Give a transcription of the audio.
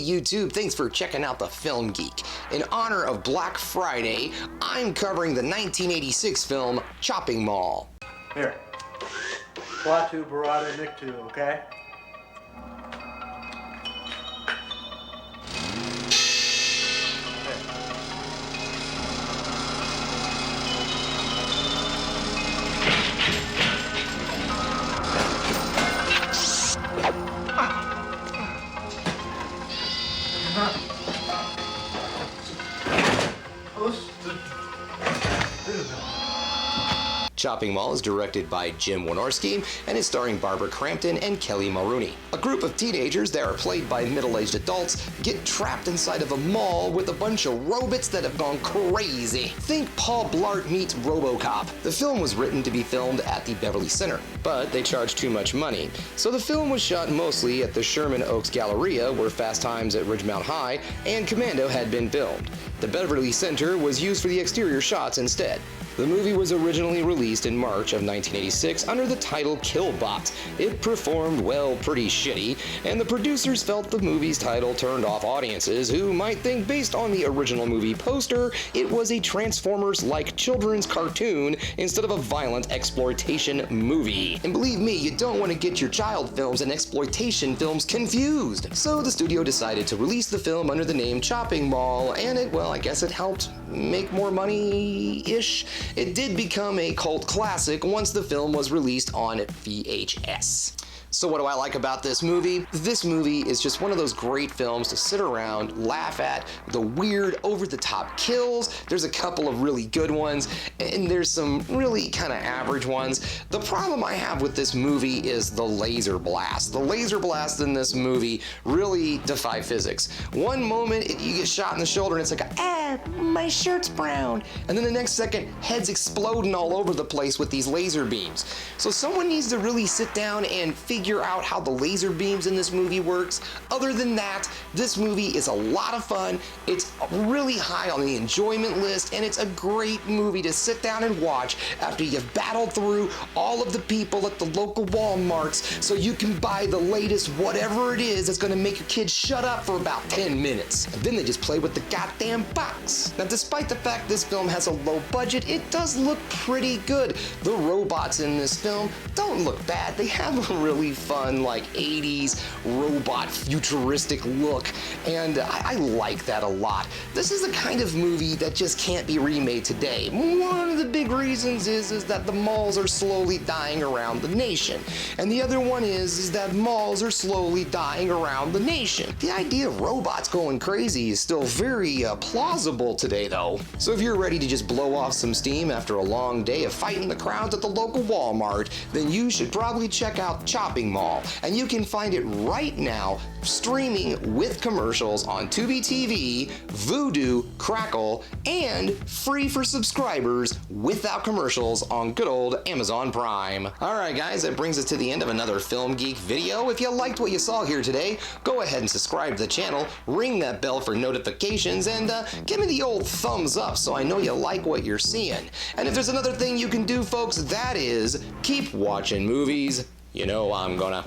YouTube, thanks for checking out the Film Geek. In honor of Black Friday, I'm covering the 1986 film Chopping Mall. Here. Klaatu, Barada, Nikto, okay? Chopping Mall is directed by Jim Wynorski and is starring Barbara Crampton and Kelly Maroney. A group of teenagers that are played by middle-aged adults get trapped inside of a mall with a bunch of robots that have gone crazy. Think Paul Blart meets RoboCop. The film was written to be filmed at the Beverly Center, but they charged too much money. So the film was shot mostly at the Sherman Oaks Galleria, where Fast Times at Ridgemount High and Commando had been filmed. The Beverly Center was used for the exterior shots instead. The movie was originally released in March of 1986 under the title Killbot. It performed, well, pretty shitty, and the producers felt the movie's title turned off audiences who might think, based on the original movie poster, it was a Transformers-like children's cartoon instead of a violent exploitation movie. And believe me, you don't want to get your child films and exploitation films confused. So the studio decided to release the film under the name Chopping Mall, and it, well, I guess it helped make more money-ish. It did become a cult classic once the film was released on VHS. So what do I like about this movie? This movie is just one of those great films to sit around, laugh at, the weird, over-the-top kills. There's a couple of really good ones, and there's some really kind of average ones. The problem I have with this movie is the laser blast. The laser blast in this movie really defy physics. One moment, you get shot in the shoulder, and it's like, my shirt's brown. And then the next second, heads exploding all over the place with these laser beams. So someone needs to really sit down and figure out how the laser beams in this movie works. Other than that, this movie is a lot of fun. It's really high on the enjoyment list, and it's a great movie to sit down and watch after you've battled through all of the people at the local Walmarts so you can buy the latest whatever it is that's gonna make your kids shut up for about 10 minutes. And then they just play with the goddamn box. Now, despite the fact this film has a low budget, it does look pretty good. The robots in this film don't look bad. They have a really fun, like, 80s robot futuristic look, and I like that a lot. This is the kind of movie that just can't be remade today. One of the big reasons is that the malls are slowly dying around the nation, and the other one is that malls are slowly dying around the nation. The idea of robots going crazy is still very plausible today, though. So if you're ready to just blow off some steam after a long day of fighting the crowds at the local Walmart, then you should probably check out Chopping Mall, and you can find it right now streaming with commercials on Tubi TV, Vudu, Crackle, and free for subscribers without commercials on good old Amazon Prime. Alright guys, that brings us to the end of another Film Geek video. If you liked what you saw here today, go ahead and subscribe to the channel, ring that bell for notifications, and give me the old thumbs up so I know you like what you're seeing. And if there's another thing you can do, folks, that is keep watching movies. You know I'm gonna.